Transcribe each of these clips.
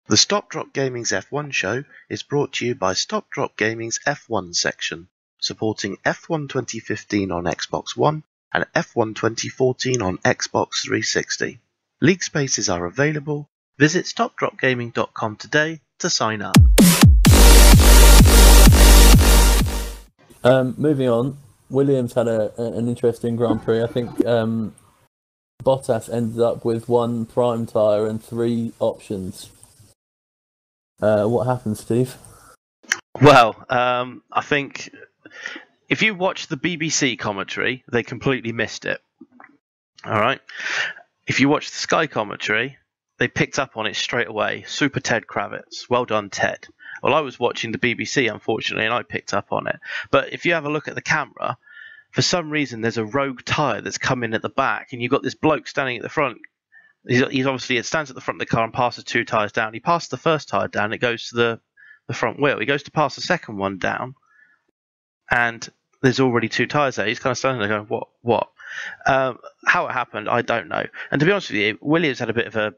The Stop Drop Gaming's F1 show is brought to you by Stop Drop Gaming's F1 section, supporting F1 2015 on Xbox One and F1 2014 on Xbox 360. League spaces are available. Visit stopdropgaming.com today to sign up. Moving on, Williams had an interesting Grand Prix. I think Bottas ended up with one prime tyre and 3 options. What happened, Steve? Well, I think if you watch the BBC commentary, they completely missed it. All right. If you watch the Sky commentary, they picked up on it straight away. Super Ted Kravitz. Well done, Ted. Well, I was watching the BBC, unfortunately, and I picked up on it. But if you have a look at the camera, for some reason, there's a rogue tyre that's coming at the back, and you've got this bloke standing at the front. He's obviously, it stands at the front of the car and passes 2 tyres down. He passes the first tyre down, it goes to the front wheel. He goes to pass the second one down, and there's already 2 tyres there. He's kind of standing there going, what? How it happened, I don't know. And to be honest with you, Williams had a bit of a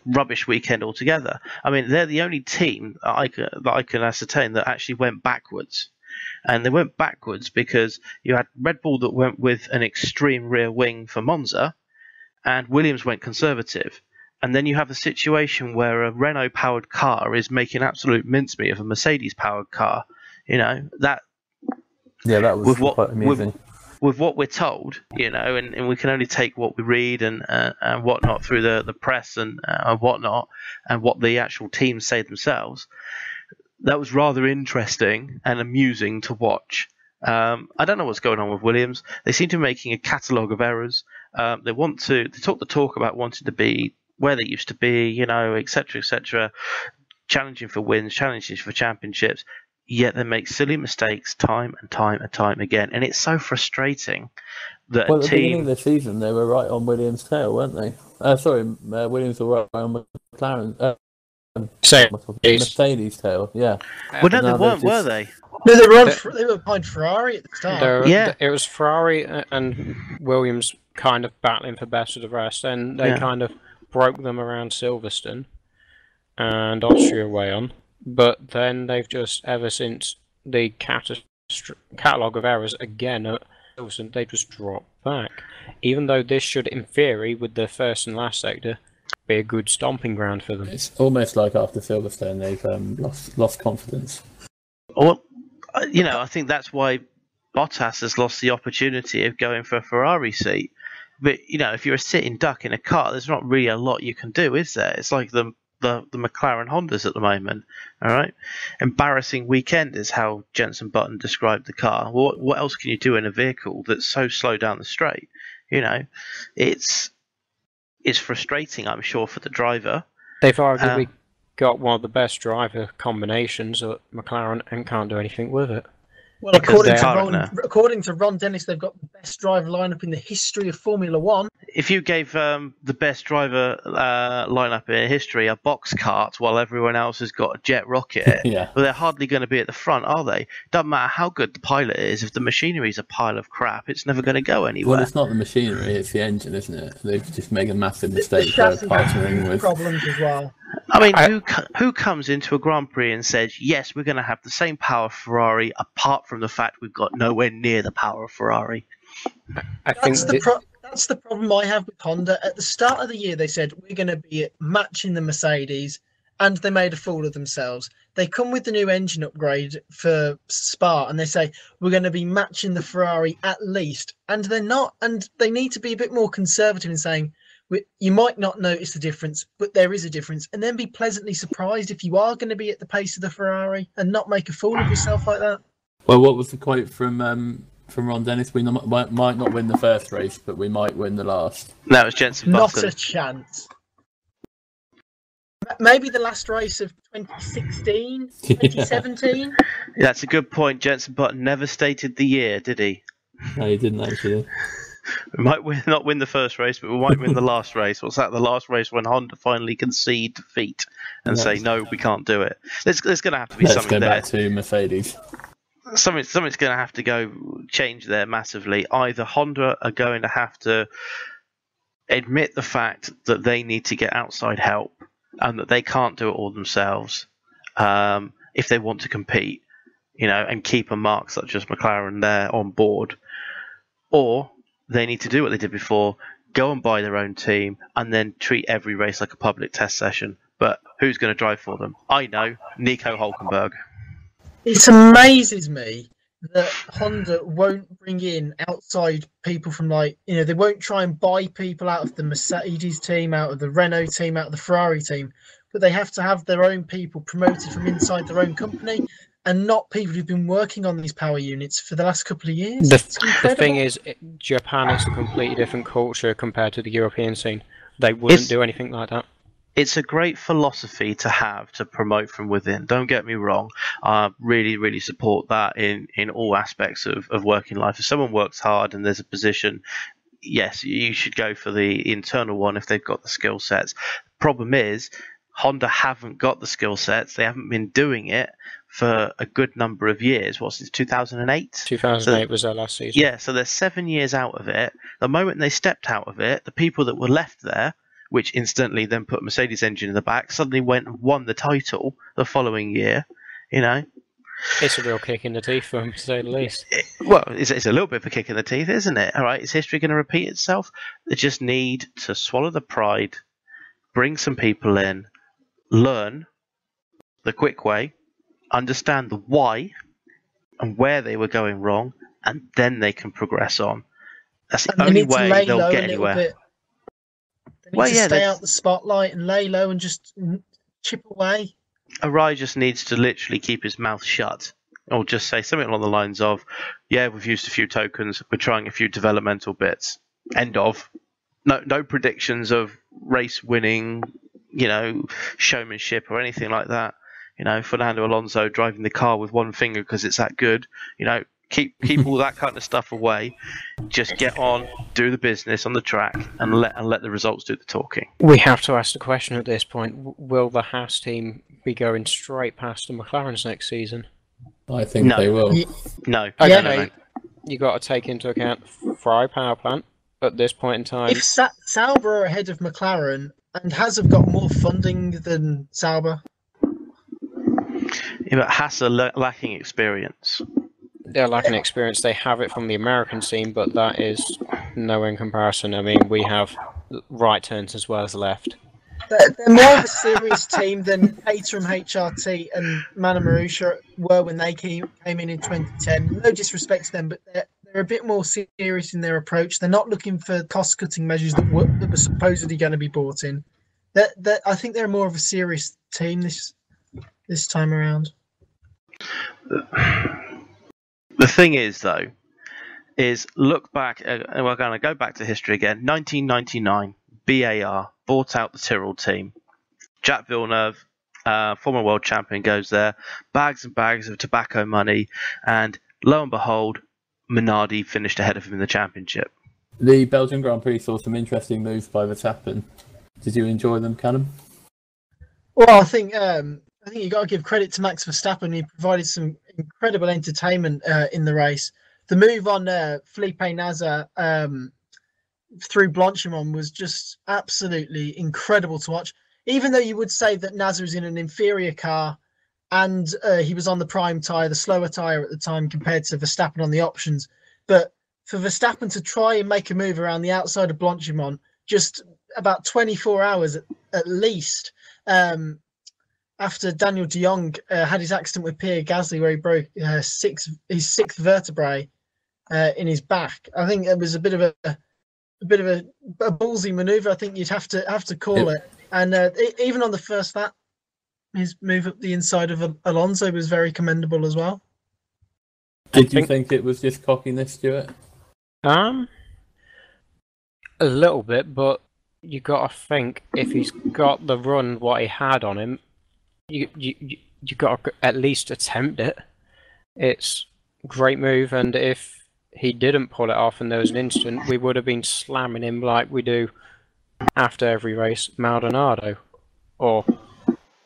rubbish weekend altogether. I mean, they're the only team that I can ascertain that actually went backwards. And they went backwards because you had Red Bull that went with an extreme rear wing for Monza, and Williams went conservative. And then you have a situation where a Renault-powered car is making absolute mincemeat of a Mercedes-powered car. You know, that was quite amusing. With what we're told, you know, and we can only take what we read and whatnot through the press and whatnot, and what the actual teams say themselves. That was rather interesting and amusing to watch. I don't know what's going on with Williams. They seem to be making a catalogue of errors. They talk the talk about wanting to be where they used to be, you know, etc., challenging for wins, challenging for championships. Yet they make silly mistakes time and time again, and it's so frustrating that at the beginning of the season they were right on Williams' tail, weren't they? Williams were right on McLaren. Mercedes' tail, yeah. Well, no, they weren't, were they? No, they were behind Ferrari at the start. It was Ferrari and Williams kind of battling for best of the rest, and they kind of broke them around Silverstone and Austria way on. But then they've just, ever since the catalogue of errors again at Silverstone, they just dropped back. Even though this should, in theory, with the first and last sector, be a good stomping ground for them. It's almost like after Silverstone they've lost confidence. Well, you know, I think that's why Bottas has lost the opportunity of going for a Ferrari seat. But, you know, if you're a sitting duck in a car, there's not really a lot you can do, is there? It's like the McLaren Hondas at the moment. All right, embarrassing weekend is how Jenson Button described the car. What else can you do in a vehicle that's so slow down the straight? You know, it's frustrating, I'm sure, for the driver. They've arguably got one of the best driver combinations at McLaren and can't do anything with it. Well, according to Ron Dennis, they've got the best driver lineup in the history of Formula One. If you gave the best driver lineup in history a box cart while everyone else has got a jet rocket, well, they're hardly going to be at the front, are they? Doesn't matter how good the pilot is. If the machinery is a pile of crap, it's never going to go anywhere. Well, it's not the machinery; it's the engine, isn't it? They've just made a massive mistake partnering with problems as well. I mean, who comes into a Grand Prix and says, yes, we're going to have the same power of Ferrari, apart from the fact we've got nowhere near the power of Ferrari? That's the problem I have with Honda. At the start of the year, they said, we're going to be matching the Mercedes, and they made a fool of themselves. They come with the new engine upgrade for Spa, and they say, we're going to be matching the Ferrari at least. And they're not, and they need to be a bit more conservative in saying, you might not notice the difference, but there is a difference, and then be pleasantly surprised if you are going to be at the pace of the Ferrari and not make a fool of yourself like that. Well, what was the quote from Ron Dennis? We might not win the first race, but we might win the last. No, it was Jenson Button. Not a chance. Maybe the last race of 2016, 2017? Yeah, that's a good point. Jenson Button never stated the year, did he? No, he didn't actually. We might not win the first race, but we might win the last race. What's that? The last race when Honda finally concede defeat and say, no, we can't do it. There's going to have to be something there. Let's go back to Mercedes. Something's going to have to change there massively. Either Honda are going to have to admit the fact that they need to get outside help and that they can't do it all themselves if they want to compete, and keep a mark such as McLaren there on board, or they need to do what they did before, go and buy their own team, and then treat every race like a public test session. But who's going to drive for them? I know, Nico Hülkenberg. It amazes me that Honda won't bring in outside people from they won't try and buy people out of the Mercedes team, out of the Renault team, out of the Ferrari team, but they have to have their own people promoted from inside their own company and not people who've been working on these power units for the last couple of years. The thing is, Japan is a completely different culture compared to the European scene. They wouldn't do anything like that. It's a great philosophy to have to promote from within. Don't get me wrong. I really, really support that in all aspects of working life. If someone works hard and there's a position, yes, you should go for the internal one if they've got the skill sets. Problem is, Honda haven't got the skill sets. They haven't been doing it for a good number of years. What, since 2008? 2008 was their last season. Yeah, so they're 7 years out of it. The moment they stepped out of it, the people that were left there, which instantly then put Mercedes engine in the back, suddenly went and won the title the following year. It's a real kick in the teeth for them, to say the least. It's a little bit of a kick in the teeth, isn't it? All right, is history going to repeat itself? They just need to swallow the pride, bring some people in, learn the quick way, understand the why and where they were going wrong, and then they can progress on. That's the only way they'll get anywhere. They need to stay out the spotlight and lay low and just chip away. Arai just needs to literally keep his mouth shut, or just say something along the lines of, yeah, we've used a few tokens, we're trying a few developmental bits. End of. No predictions of race winning, showmanship or anything like that. Fernando Alonso driving the car with one finger because it's that good. Keep all that kind of stuff away. Just get on, do the business on the track, and let the results do the talking. We have to ask the question at this point: will the Haas team be going straight past the McLarens next season? I think they will. No. Okay, you got to take into account Ferrari power plant at this point in time. If Sauber are ahead of McLaren, and Haas have got more funding than Sauber. Yeah, but Haas are lacking experience. They're lacking experience. They have it from the American scene, but that is no in comparison. I mean, we have right turns as well as left. They're more of a serious team than Caterham, HRT and Mana Marussia were when they came in 2010. No disrespect to them, but they're a bit more serious in their approach. They're not looking for cost-cutting measures that were supposedly going to be brought in. I think they're more of a serious team this time around. The thing is, though, look back, and we're going to go back to history again. 1999, BAR bought out the Tyrrell team. Jacques Villeneuve, former world champion, goes there, bags and bags of tobacco money, and lo and behold, Minardi finished ahead of him in the championship. The Belgian Grand Prix saw some interesting moves by Verstappen. Did you enjoy them, Callum? Well, I think you got to give credit to Max Verstappen. He provided some incredible entertainment in the race. The move on Felipe Nasr through Blanchimont was just absolutely incredible to watch. Even though you would say that Nasr is in an inferior car and he was on the prime tyre, the slower tyre at the time compared to Verstappen on the options. But for Verstappen to try and make a move around the outside of Blanchimont, just about 24 hours at least, after Daniel de Jong had his accident with Pierre Gasly, where he broke his sixth vertebrae in his back. I think it was a bit of a ballsy manoeuvre. I think you'd have to call it. And even on the first lap, his move up the inside of Alonso was very commendable as well. Did you think it was just cockiness, Stewart? A little bit, but you got to think if he's got the run what he had on him, you got to at least attempt it. It's a great move, and if he didn't pull it off and there was an incident, we would have been slamming him like we do after every race, Maldonado. Or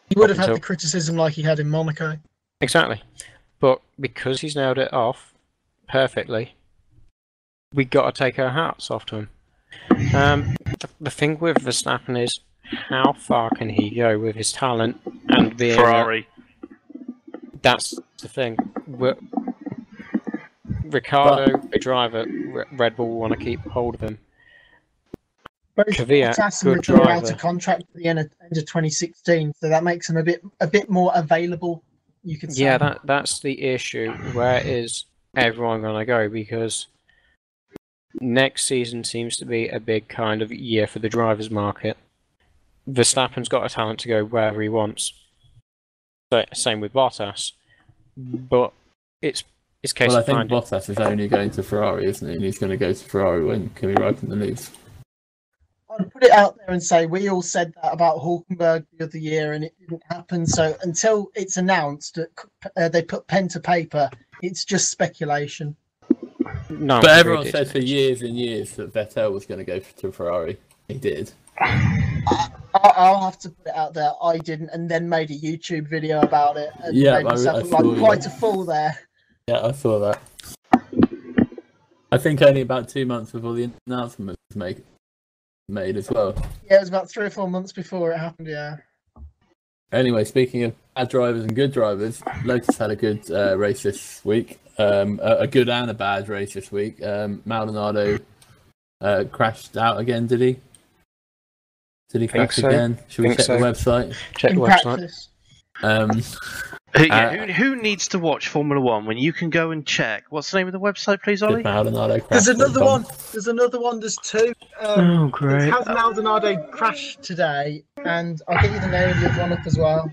he would have had the criticism like he had in Monaco. Exactly. But because he's nailed it off perfectly, we got to take our hats off to him. The thing with Verstappen is how far can he go with his talent and being Ferrari. That's the thing. Ricciardo, a driver, Red Bull want to keep hold of him. Bottas and Ricciardo are out of contract at the end of 2016, so that makes him a bit more available. You could say. Yeah, that's the issue. Where is everyone going to go? Because next season seems to be a big kind of year for the drivers' market. Verstappen's got a talent to go wherever he wants. So, same with Bottas, but it's case. Well, I think Bottas is only going to Ferrari, isn't he? And he's going to go to Ferrari when Kimi Räikkönen leaves. I'd put it out there and say we all said that about Hulkenberg the other year, and it didn't happen. So until it's announced that they put pen to paper, it's just speculation. No, but everyone said for years and years that Vettel was going to go to Ferrari. He did. I'll have to put it out there. I didn't, and then made a YouTube video about it. And made myself look like quite a fool there. Yeah, I saw that. I think only about 2 months before the announcement was made as well. Yeah, it was about 3 or 4 months before it happened. Yeah. Anyway, speaking of bad drivers and good drivers, Lotus had a good race this week. A good and a bad race this week. Maldonado crashed out again, did he? Did he crash again? Should we check the website? Check the website. Who needs to watch Formula One when you can go and check? What's the name of the website, please, Ollie? There's another one. There's two. Oh, great. Has Maldonado crashed today? And I'll get you the name of the other one up as well.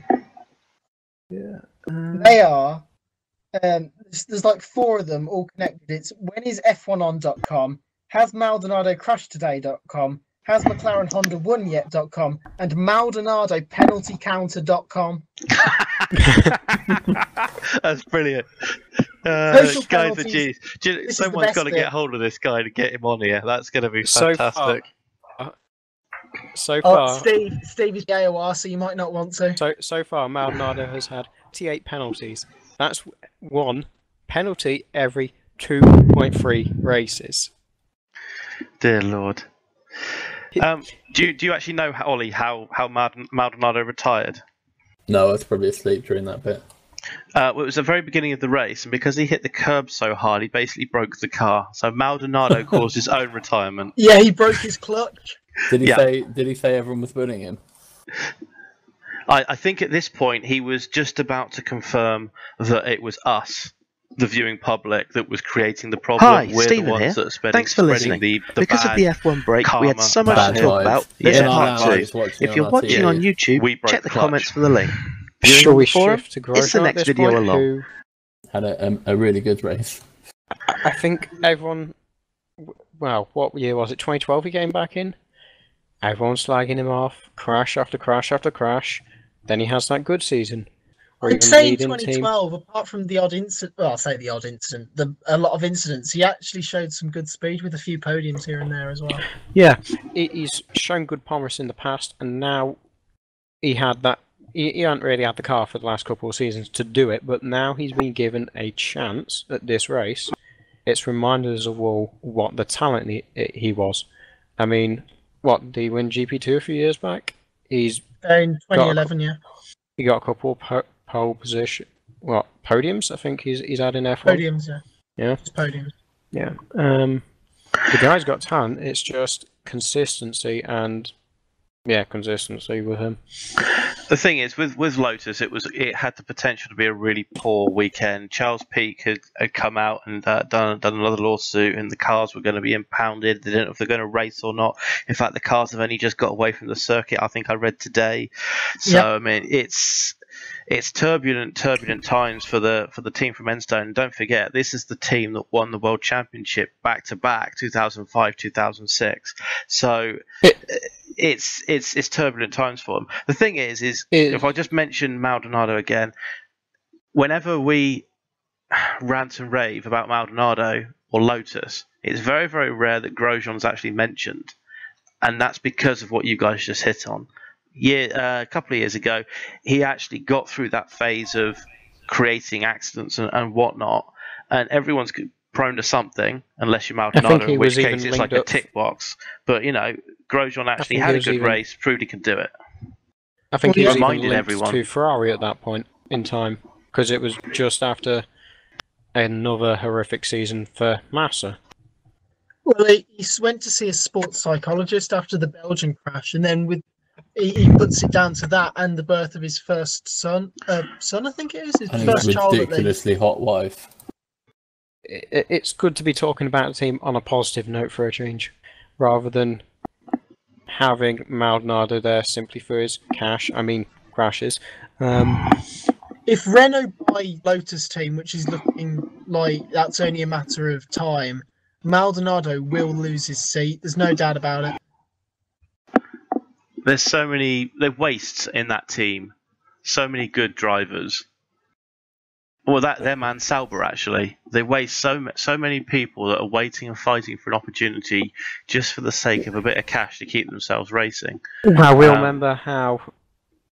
Yeah. They are. There's like 4 of them all connected. It's whenisf1on.com, has Maldonado crashed today.com, has McLaren Honda won yet.com, and MaldonadoPenaltyCounter.com. That's brilliant. Guys are G's. Someone's got to get hold of this guy to get him on here. That's going to be fantastic. So far, Steve is the AOR, so you might not want to. So far, Maldonado has had 28 penalties. That's 1 penalty every 2.3 races. Dear Lord. Do you actually know, Ollie, how Maldonado retired? No, I was probably asleep during that bit. Well, it was the very beginning of the race, and because he hit the curb so hard, he basically broke the car. So Maldonado caused his own retirement. Yeah, he broke his clutch. Did he say everyone was bullying him? I think at this point he was just about to confirm that it was us, the viewing public, that was creating the problem. Hi, We're Stephen the ones here. that are Thanks for listening. Because of the F1 break, we had so much to talk about. This is part 2. If you're watching on YouTube, check the comments for the link. Shall we shift to It's the next video along. Had a really good race. I think everyone. Well, what year was it? 2012 he came back in. Everyone's slagging him off. Crash after crash after crash. Then he has that good season. I'd say in 2012, apart from the odd incident, well, I'll say the odd incident, a lot of incidents, he actually showed some good speed with a few podiums here and there as well. Yeah, he's shown good promise in the past, and now he had that. He hadn't really had the car for the last couple of seasons to do it, but now he's been given a chance at this race. It's reminded us of what the talent he was. I mean, did he win GP2 a few years back? He's in 2011, yeah. He got a couple of pole position, podiums? I think he's had in F1. Podiums, yeah. Yeah. Just podiums. Yeah. The guy's got talent. It's just consistency consistency with him. The thing is, with Lotus, it had the potential to be a really poor weekend. Charles Peake had come out and done another lawsuit, and the cars were going to be impounded. They didn't know if they're going to race or not. In fact, the cars have only just got away from the circuit, I think I read today. So, yep. I mean, it's turbulent times for the team from Enstone. And don't forget, this is the team that won the World Championship back-to-back, 2005, 2006. So it's turbulent times for them. The thing is if I just mention Maldonado again, whenever we rant and rave about Maldonado or Lotus, it's very, very rare that Grosjean's actually mentioned. And that's because of what you guys just hit on. A couple of years ago, he actually got through that phase of creating accidents and whatnot, and everyone's prone to something, unless you're Maldonado, in which case it's like a tick box. But, Grosjean actually had a good race, proved he could do it. I think he was even linked everyone to Ferrari at that point in time, because it was just after another horrific season for Massa. Well, he went to see a sports psychologist after the Belgian crash, and then he puts it down to that and the birth of his first son. I think it is his first child. Ridiculously hot wife. It's good to be talking about the team on a positive note for a change, rather than having Maldonado there simply for his crashes. If Renault buy Lotus team, which is looking like that's only a matter of time, Maldonado will lose his seat. There's no doubt about it. There's so many wastes in that team. So many good drivers. Well, their man Sauber, actually. They waste so many people that are waiting and fighting for an opportunity just for the sake of a bit of cash to keep themselves racing. Well, we remember how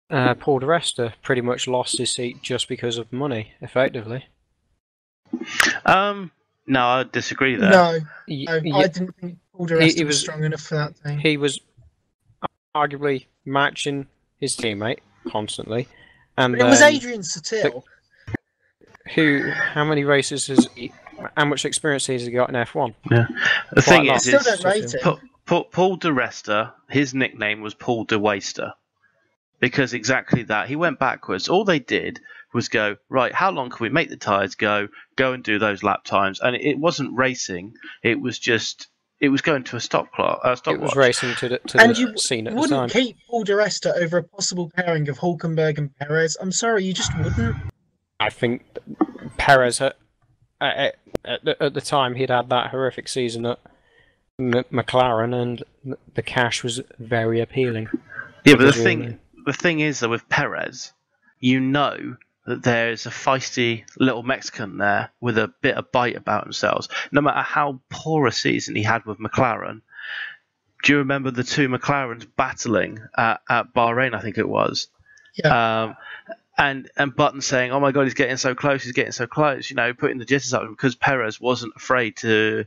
Paul di Resta pretty much lost his seat just because of money, effectively. No, I disagree there. No, I didn't think Paul di Resta was strong enough for that team. He was arguably matching his teammate constantly. And but it was Adrian Sutil. How many races how much experience has he got in F1? Yeah. The thing is, still don't rate him. Paul di Resta, his nickname was Paul de Waster. Because exactly that. He went backwards. All they did was go, right, how long can we make the tyres go and do those lap times? And it wasn't racing. It was going to a stopwatch. It was racing to the scene at the time. You wouldn't keep Paul di Resta over a possible pairing of Hülkenberg and Perez. I'm sorry, you just wouldn't. I think Perez, at the time, he'd had that horrific season at McLaren, and the cash was very appealing. Yeah, but the thing is, though, with Perez, you know that there's a feisty little Mexican there with a bit of bite about themselves. No matter how poor a season he had with McLaren, do you remember the two McLarens battling at Bahrain, I think it was? Yeah. And Button saying, "Oh my God, he's getting so close! He's getting so close!" You know, putting the jitters up because Perez wasn't afraid to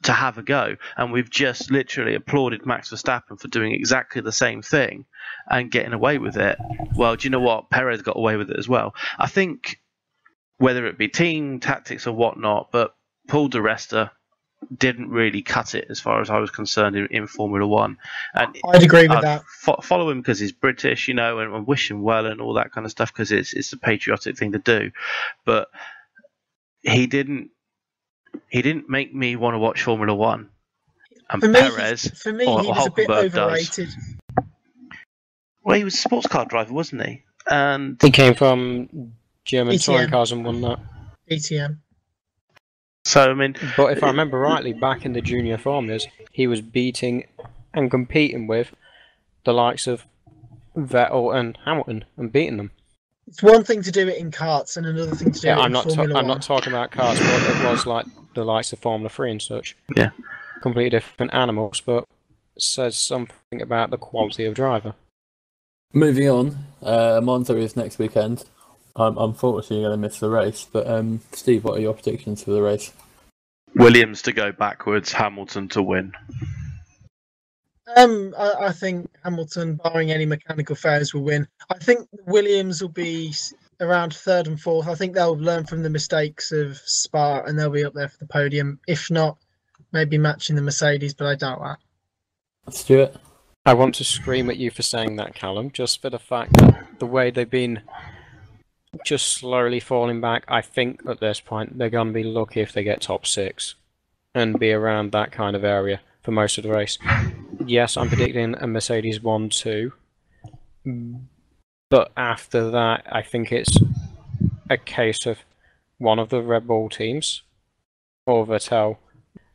have a go. And we've just literally applauded Max Verstappen for doing exactly the same thing and getting away with it. Well, do you know what? Perez got away with it as well. I think whether it be team tactics or whatnot, but Paul di Resta didn't really cut it as far as I was concerned in Formula One. And I'd agree with that. Follow him because he's British, you know, and wish him well and all that kind of stuff because it's a patriotic thing to do. But he didn't make me want to watch Formula One. And Perez, for me, he was a bit overrated. Well, he was a sports car driver, wasn't he? And he came from German touring cars and won that. ETM. So, I mean... But if I remember rightly, back in the junior formulas, he was beating and competing with the likes of Vettel and Hamilton and beating them. It's one thing to do it in karts and another thing to do it in Formula One. I'm not talking about karts, but it was like the likes of Formula 3 and such. Yeah. Completely different animals, but says something about the quality of driver. Moving on, Monza is next weekend. I'm unfortunately going to miss the race, but Steve, what are your predictions for the race? Williams to go backwards, Hamilton to win. I think Hamilton, barring any mechanical failures, will win. I think Williams will be around third and fourth. I think they'll learn from the mistakes of Spa and they'll be up there for the podium. If not, maybe matching the Mercedes, but I doubt that. Stewart? I want to scream at you for saying that, Callum, just for the fact that the way they've been just slowly falling back, I think at this point they're going to be lucky if they get top 6 and be around that kind of area for most of the race. Yes, I'm predicting a Mercedes 1-2, but after that I think it's a case of one of the Red Bull teams or Vettel,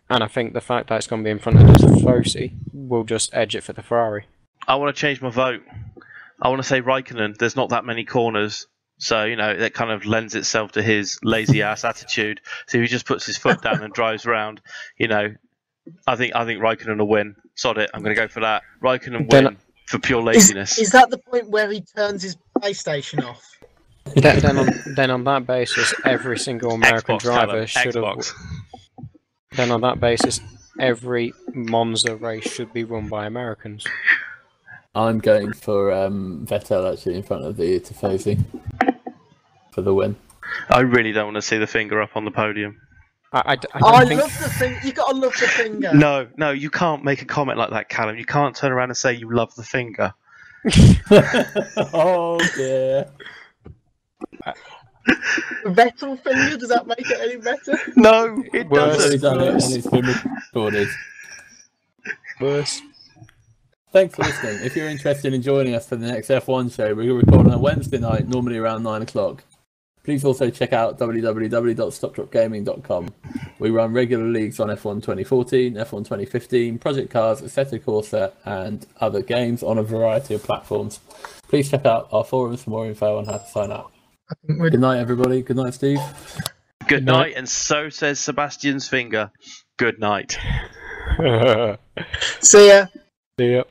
and I think the fact that it's going to be in front of the Tifosi will just edge it for the Ferrari. I want to change my vote. I want to say Raikkonen. There's not that many corners. So, you know, that kind of lends itself to his lazy-ass attitude. So if he just puts his foot down and drives around, you know, I think Raikkonen will win. Sod it, I'm going to go for that. Raikkonen win for pure laziness. Is that the point where he turns his PlayStation off? Then on that basis, every single American driver should have... Then on that basis, every Monza race should be run by Americans. I'm going for Vettel actually in front of the Tifosi for the win. I really don't want to see the finger up on the podium. I love the finger. You gotta love the finger. No, you can't make a comment like that, Callum. You can't turn around and say you love the finger. Oh dear. Vettel finger, does that make it any better? No, it doesn't. Done it and it's been recorded. Worse. Thanks for listening. If you're interested in joining us for the next F1 show, we're recording on a Wednesday night, normally around 9 o'clock. Please also check out www.stopdropgaming.com. We run regular leagues on F1 2014, F1 2015, Project Cars, Assetto Corsa, and other games on a variety of platforms. Please check out our forums for more info on how to sign up. Good night, everybody. Good night, Steve. Good night, and so says Sebastian's finger. Good night. See ya. See ya.